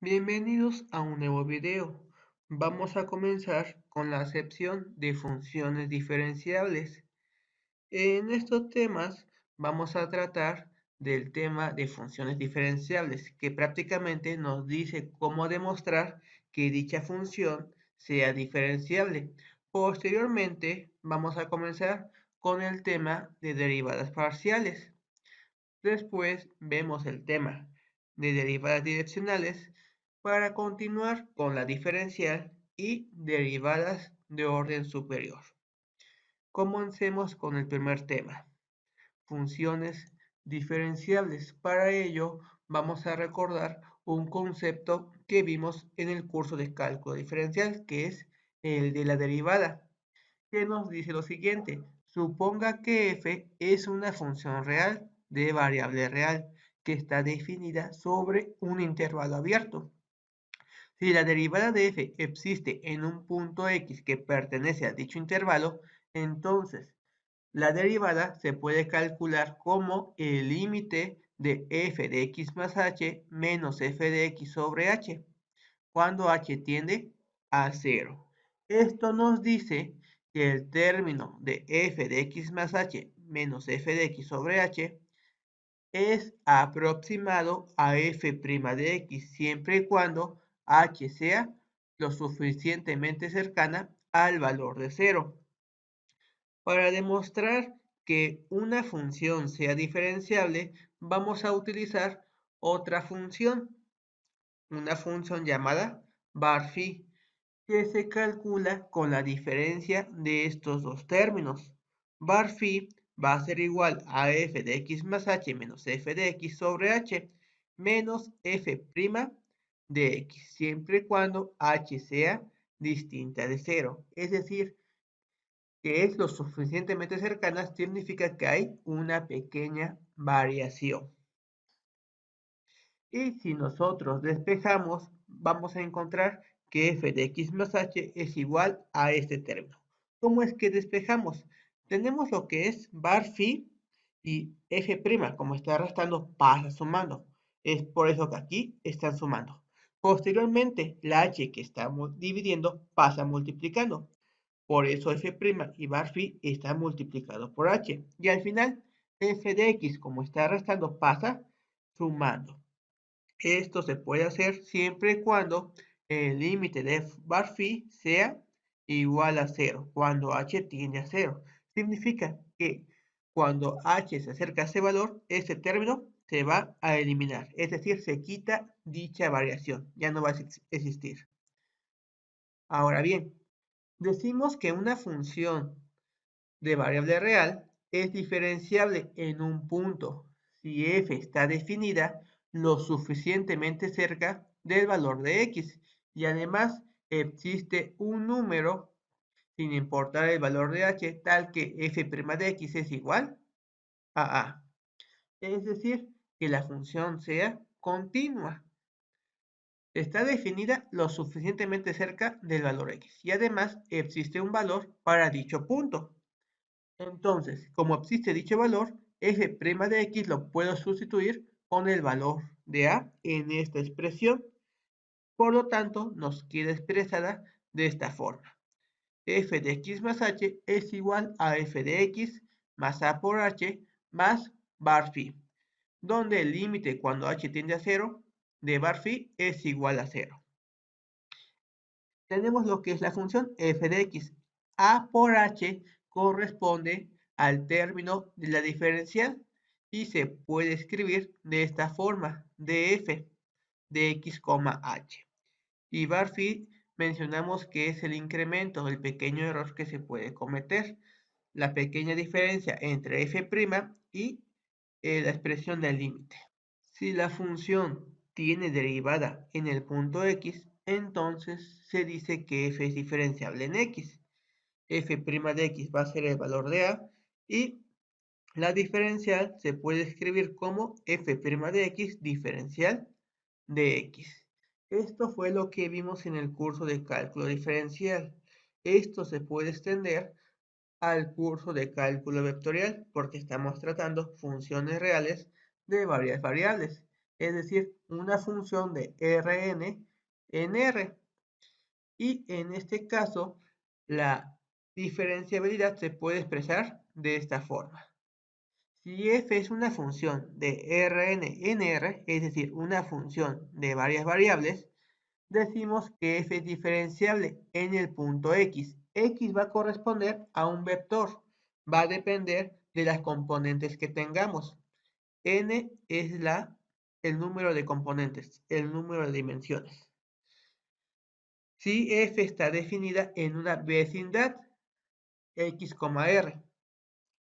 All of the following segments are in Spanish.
Bienvenidos a un nuevo video. Vamos a comenzar con la sección de funciones diferenciables. En estos temas vamos a tratar del tema de funciones diferenciables, que prácticamente nos dice cómo demostrar que dicha función sea diferenciable. Posteriormente vamos a comenzar con el tema de derivadas parciales. Después vemos el tema de derivadas direccionales para continuar con la diferencial y derivadas de orden superior. Comencemos con el primer tema, funciones diferenciables. Para ello vamos a recordar un concepto que vimos en el curso de cálculo diferencial, que es el de la derivada, que nos dice lo siguiente: suponga que f es una función real de variable real que está definida sobre un intervalo abierto. Si la derivada de f existe en un punto x que pertenece a dicho intervalo, entonces la derivada se puede calcular como el límite de f de x más h menos f de x sobre h, cuando h tiende a 0. Esto nos dice que el término de f de x más h menos f de x sobre h es aproximado a f' de x siempre y cuando h sea lo suficientemente cercana al valor de 0. Para demostrar que una función sea diferenciable, vamos a utilizar otra función, una función llamada var_phi, que se calcula con la diferencia de estos dos términos. Var_phi va a ser igual a f de x más h menos f de x sobre h menos f' de x, siempre y cuando h sea distinta de 0. Es decir, que es lo suficientemente cercana, significa que hay una pequeña variación. Y si nosotros despejamos, vamos a encontrar que f de x más h es igual a este término. ¿Cómo es que despejamos? Tenemos lo que es var_phi y f', como está restando, pasa sumando. Es por eso que aquí están sumando. Posteriormente, la h que estamos dividiendo pasa multiplicando. Por eso f' y var_phi está multiplicado por h. Y al final, f de x, como está restando, pasa sumando. Esto se puede hacer siempre y cuando el límite de var_phi sea igual a 0, cuando h tiende a 0. Significa que cuando h se acerca a ese valor, este término se va a eliminar, es decir, se quita dicha variación, ya no va a existir. Ahora bien, decimos que una función de variable real es diferenciable en un punto si f está definida lo suficientemente cerca del valor de x y además existe un número sin importar el valor de h tal que f' de x es igual a. Es decir, que la función sea continua. Está definida lo suficientemente cerca del valor x y además existe un valor para dicho punto. Entonces, como existe dicho valor, f' de x lo puedo sustituir con el valor de a en esta expresión. Por lo tanto, nos queda expresada de esta forma. F de x más h es igual a f de x más a por h más var_phi, donde el límite cuando h tiende a 0 de var_phi es igual a 0. Tenemos lo que es la función f de x. A por h corresponde al término de la diferencial y se puede escribir de esta forma: df de x, h. Y var_phi mencionamos que es el incremento, el pequeño error que se puede cometer, la pequeña diferencia entre f' y la expresión del límite. Si la función tiene derivada en el punto x, entonces se dice que f es diferenciable en x. F' de x va a ser el valor de a y la diferencial se puede escribir como f' de x diferencial de x. Esto fue lo que vimos en el curso de cálculo diferencial. Esto se puede extender al curso de cálculo vectorial porque estamos tratando funciones reales de varias variables. es decir, una función de Rn en R. Y en este caso, la diferenciabilidad se puede expresar de esta forma. Si f es una función de Rn en R, es decir, una función de varias variables, decimos que f es diferenciable en el punto x. X va a corresponder a un vector, va a depender de las componentes que tengamos. N es el número de componentes, el número de dimensiones. Si f está definida en una vecindad, x, r.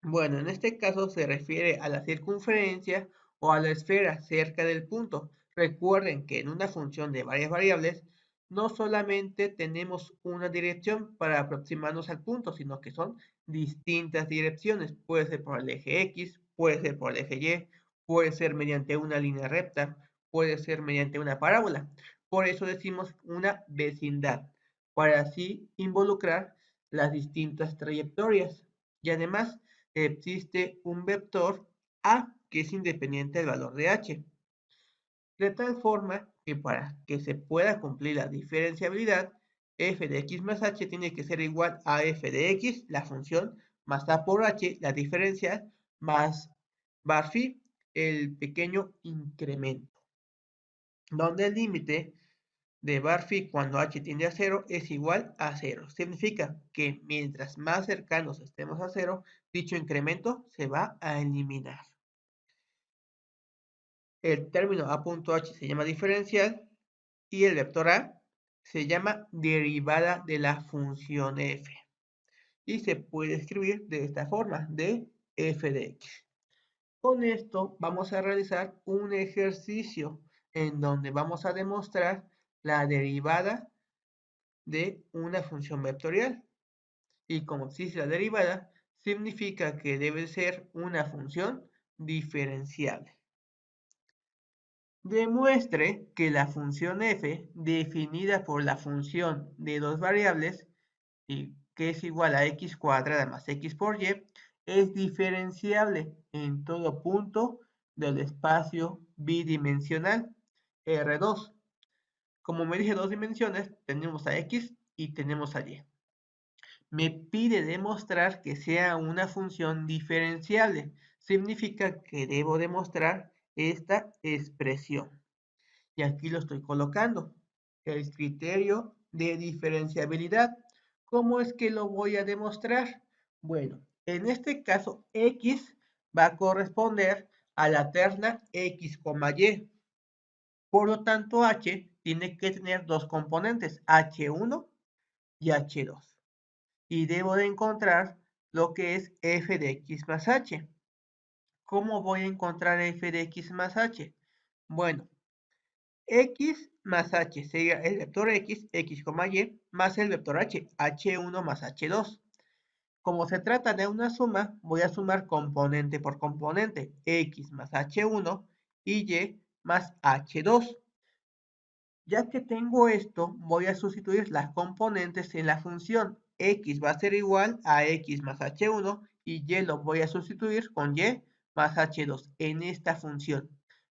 Bueno, en este caso se refiere a la circunferencia o a la esfera cerca del punto. Recuerden que en una función de varias variables no solamente tenemos una dirección para aproximarnos al punto, sino que son distintas direcciones. Puede ser por el eje X, puede ser por el eje Y, puede ser mediante una línea recta, puede ser mediante una parábola. Por eso decimos una vecindad, para así involucrar las distintas trayectorias. Y además existe un vector A que es independiente del valor de H. De tal forma que para que se pueda cumplir la diferenciabilidad, f de x más h tiene que ser igual a f de x, la función, más a por h, la diferencial, más bar phi, el pequeño incremento, donde el límite de bar phi cuando h tiende a 0 es igual a 0. Significa que mientras más cercanos estemos a 0, dicho incremento se va a eliminar. El término a.h se llama diferencial y el vector a se llama derivada de la función f. Y se puede escribir de esta forma, de f de x. Con esto vamos a realizar un ejercicio en donde vamos a demostrar la derivada de una función vectorial. Y como existe la derivada, significa que debe ser una función diferenciable. Demuestre que la función f, definida por la función de dos variables, y que es igual a x cuadrada más x por y, es diferenciable en todo punto del espacio bidimensional R2. Como me dije dos dimensiones, tenemos a x y tenemos a y. Me pide demostrar que sea una función diferenciable. Significa que debo demostrar esta expresión. Y aquí lo estoy colocando. El criterio de diferenciabilidad. ¿Cómo es que lo voy a demostrar? Bueno, en este caso x va a corresponder a la terna x, y. Por lo tanto, h tiene que tener dos componentes, h1 y h2. Y debo de encontrar lo que es f de x más h. ¿Cómo voy a encontrar f de x más h? Bueno, x más h sería el vector x, y, más el vector h, h1 más h2. Como se trata de una suma, voy a sumar componente por componente, x más h1 y y más h2. Ya que tengo esto, voy a sustituir las componentes en la función. X va a ser igual a x más h1 y y lo voy a sustituir con y más h2 en esta función.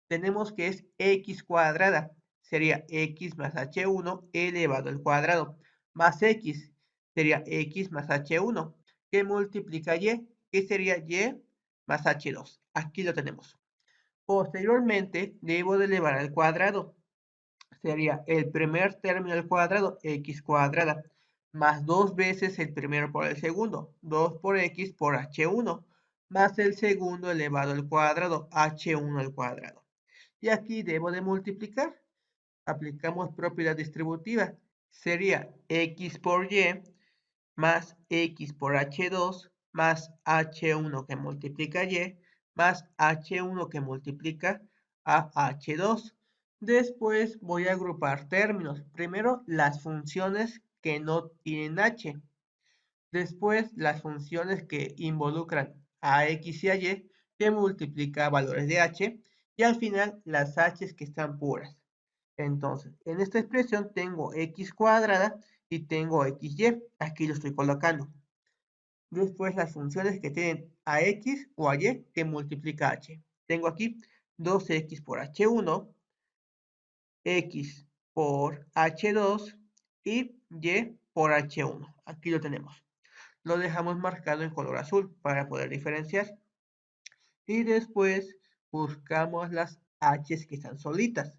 Tenemos que es x cuadrada, sería x más h1 elevado al cuadrado, más x sería x más h1, que multiplica y, que sería y más h2. Aquí lo tenemos. Posteriormente, debo de elevar al cuadrado. Sería el primer término al cuadrado, x cuadrada, más dos veces el primero por el segundo, 2 por x por h1, más el segundo elevado al cuadrado, h1 al cuadrado. Y aquí debo de multiplicar. Aplicamos propiedad distributiva. Sería x por y más x por h2 más h1 que multiplica y más h1 que multiplica a h2. Después voy a agrupar términos. Primero las funciones que no tienen h. Después las funciones que involucran a x y a y, que multiplica valores de h. Y al final las h's que están puras. Entonces, en esta expresión tengo x cuadrada y tengo xy. Aquí lo estoy colocando. Después las funciones que tienen a x o a y que multiplica h. Tengo aquí 2x por h1 X por H2 y Y por H1. Aquí lo tenemos. Lo dejamos marcado en color azul para poder diferenciar. Y después buscamos las H's que están solitas.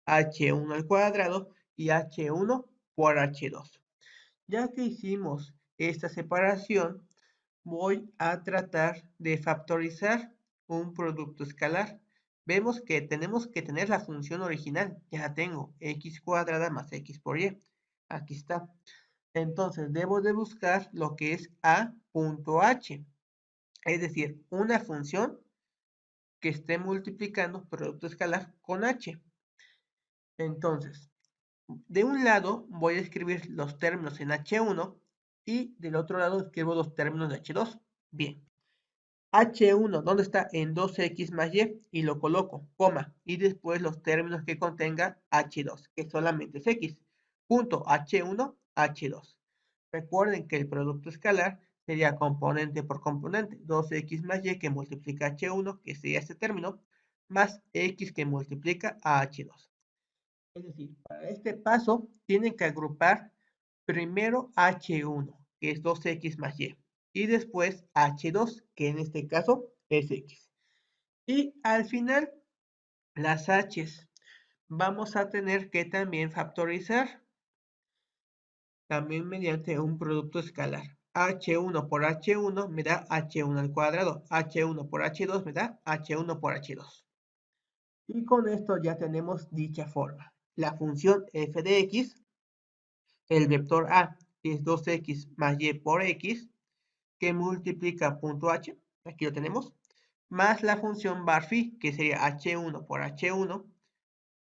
H1 al cuadrado y H1 por H2. Ya que hicimos esta separación, voy a tratar de factorizar un producto escalar. Vemos que tenemos que tener la función original. Ya la tengo, x cuadrada más x por y. Aquí está. Entonces, debo de buscar lo que es a.h. Es decir, una función que esté multiplicando producto escalar con h. Entonces, de un lado voy a escribir los términos en H1 y del otro lado escribo los términos de H2. Bien. H1, ¿dónde está? En 2x más y y lo coloco, coma, y después los términos que contenga H2, que solamente es x. Punto H1, H2. Recuerden que el producto escalar sería componente por componente, 2x más y que multiplica H1, que sería este término, más x que multiplica a H2. Es decir, para este paso tienen que agrupar primero H1, que es 2x más y, y después H2, que en este caso es x. Y al final, las h's vamos a tener que también factorizar, también mediante un producto escalar. H1 por H1 me da H1 al cuadrado, H1 por H2 me da H1 por H2. Y con esto ya tenemos dicha forma. La función f de x, el vector a, que es 2x más y por x, que multiplica punto h, aquí lo tenemos, más la función barphi, que sería h1 por h1,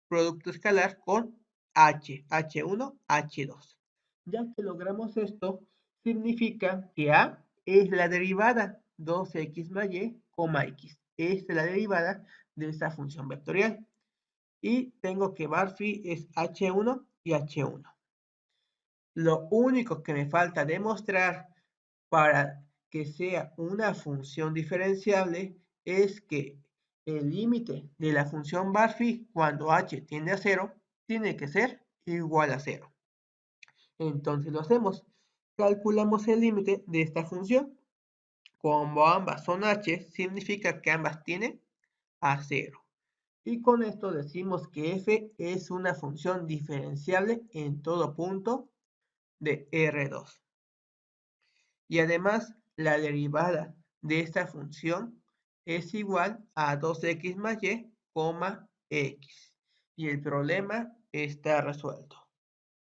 producto escalar con h1, h2. Ya que logramos esto, significa que a es la derivada 2x más y, x. Esta es la derivada de esta función vectorial. Y tengo que barphi es h1 y h1. Lo único que me falta demostrar para que sea una función diferenciable es que el límite de la función barphi cuando h tiende a 0 tiene que ser igual a 0. Entonces lo hacemos. Calculamos el límite de esta función. Como ambas son h, significa que ambas tienen a 0. Y con esto decimos que f es una función diferenciable en todo punto de R2. Y además, la derivada de esta función es igual a 2x más y, x. Y el problema está resuelto.